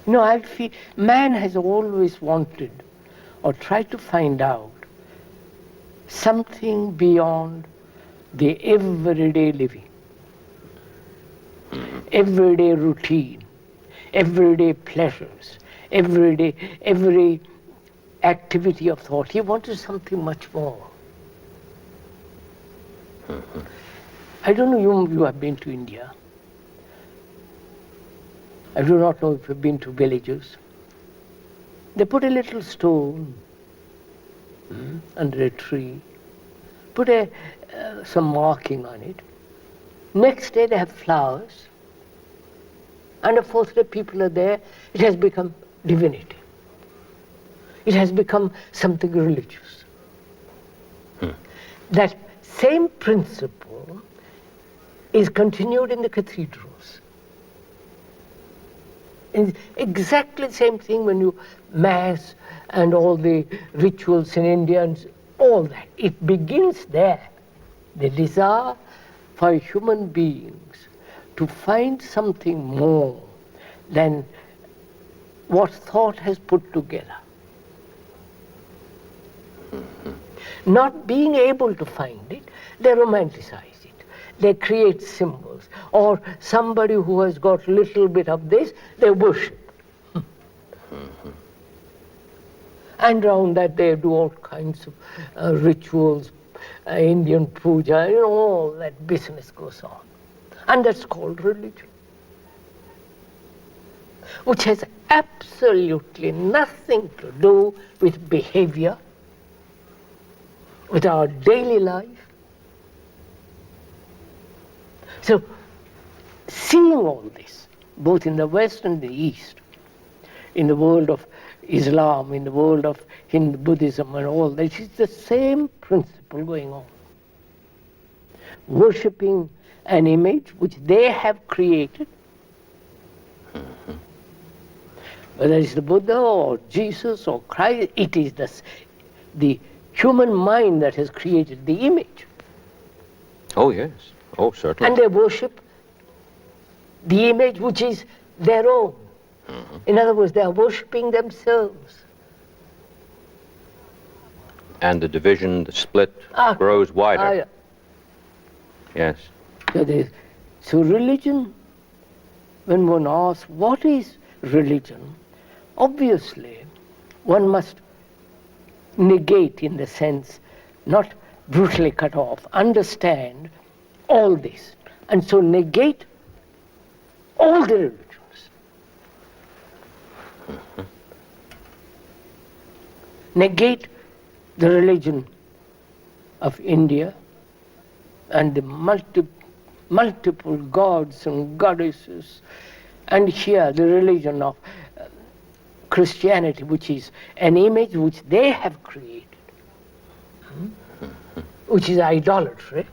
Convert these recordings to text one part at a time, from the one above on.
No, I feel man has always wanted or tried to find out something beyond the everyday living, everyday routine, everyday pleasures, every activity of thought. He wanted something much more. I don't know, you have been to India. I do not know if you've been to villages. They put a little stone under a tree, put some marking on it. Next day they have flowers, and the fourth day people are there. It has become divinity. It has become something religious. That same principle is continued in the cathedrals. It's exactly the same thing when you Mass and all the rituals in India and all that. It begins there. The desire for human beings to find something more than what thought has put together. Not being able to find it, they romanticize it. They create symbols. Or somebody who has got a little bit of this, they worship. And around that they do all kinds of rituals, Indian puja, all that business goes on. And that's called religion, which has absolutely nothing to do with behavior, with our daily life. So, seeing all this, both in the West and the East, in the world of Islam, in the world of Hindu Buddhism and all that, it's the same principle going on. Worshipping an image which they have created, whether it's the Buddha or Jesus or Christ, it is the human mind that has created the image. Oh, yes. Oh, certainly. And they worship the image which is their own. In other words, they are worshipping themselves. And the division, the split, grows wider. Yes. So religion, when one asks, what is religion? Obviously, one must negate, in the sense, not brutally cut off, understand all this. And so negate all the religions. Negate the religion of India and the multiple gods and goddesses, and here the religion of Christianity, which is an image which they have created, which is idolatry.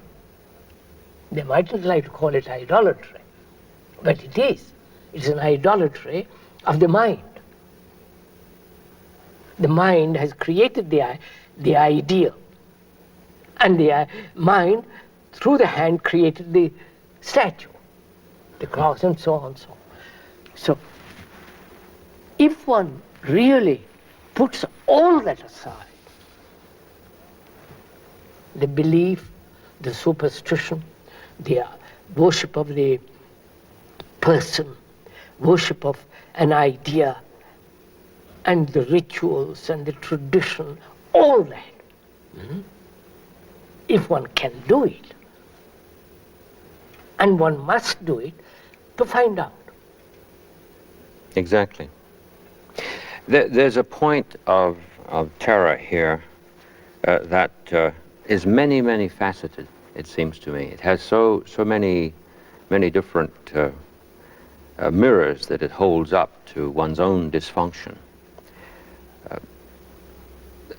They mightn't like to call it idolatry, but it is. It's an idolatry of the mind. The mind has created the ideal, and the mind, through the hand, created the statue, the cross, and so on and so on. So, if one really puts all that aside, the belief, the superstition, the worship of the person, worship of an idea, and the rituals and the tradition, all that, if one can do it, and one must do it to find out. Exactly. There's a point of terror here that is many, many faceted, it seems to me. It has so many different mirrors that it holds up to one's own dysfunction.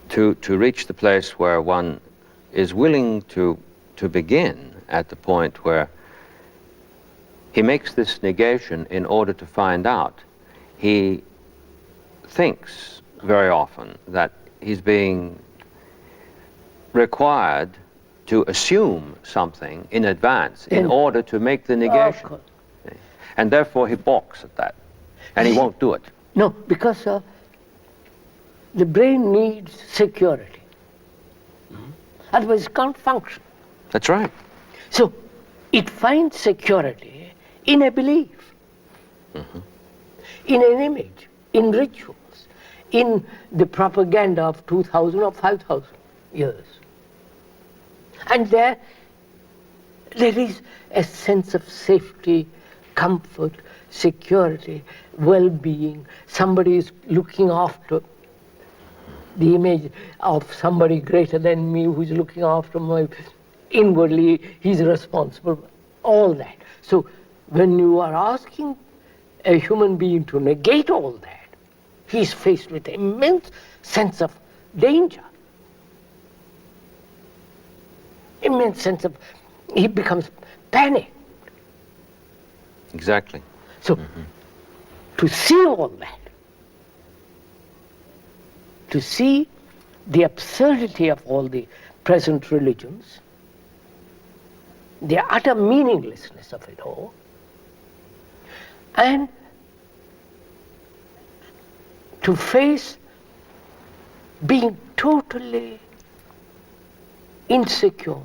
To reach the place where one is willing to begin at the point where he makes this negation in order to find out. He thinks very often that he's being required to assume something in advance in order to make the negation. And therefore he balks at that, and he won't do it. No, because the brain needs security. Otherwise it can't function. That's right. So it finds security in a belief, in an image, in rituals, in the propaganda of 2,000 or 5,000 years. And there is a sense of safety, comfort, security, well-being. Somebody is looking after the image of somebody greater than me who is looking after my inwardly, he's responsible, all that. So when you are asking a human being to negate all that, he's faced with an immense sense of danger. Immense sense of, he becomes panicked. Exactly. So to see all that, to see the absurdity of all the present religions, the utter meaninglessness of it all, and to face being totally insecure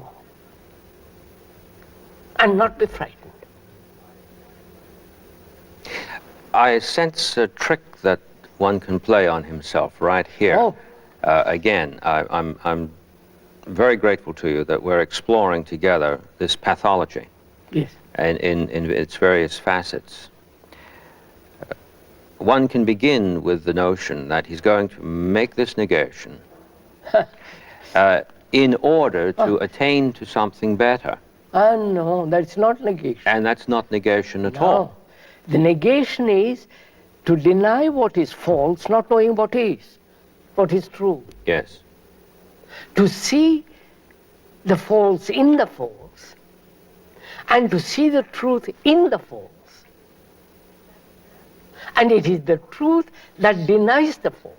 and not be frightened. I sense a trick that one can play on himself right here. Oh. Again, I'm very grateful to you that we're exploring together this pathology Yes. and in its various facets. One can begin with the notion that he's going to make this negation in order to attain to something better. No, that's not negation. And that's not negation at all. The negation is to deny what is false, not knowing what is true. Yes. To see the false in the false, and to see the truth in the false. And it is the truth that denies the false.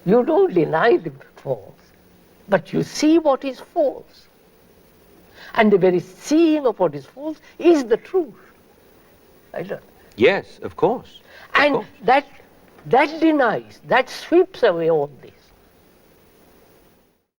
You don't deny the false, but you see what is false. And the very seeing of what is false is the truth. Yes, of course. And that denies, that sweeps away all this.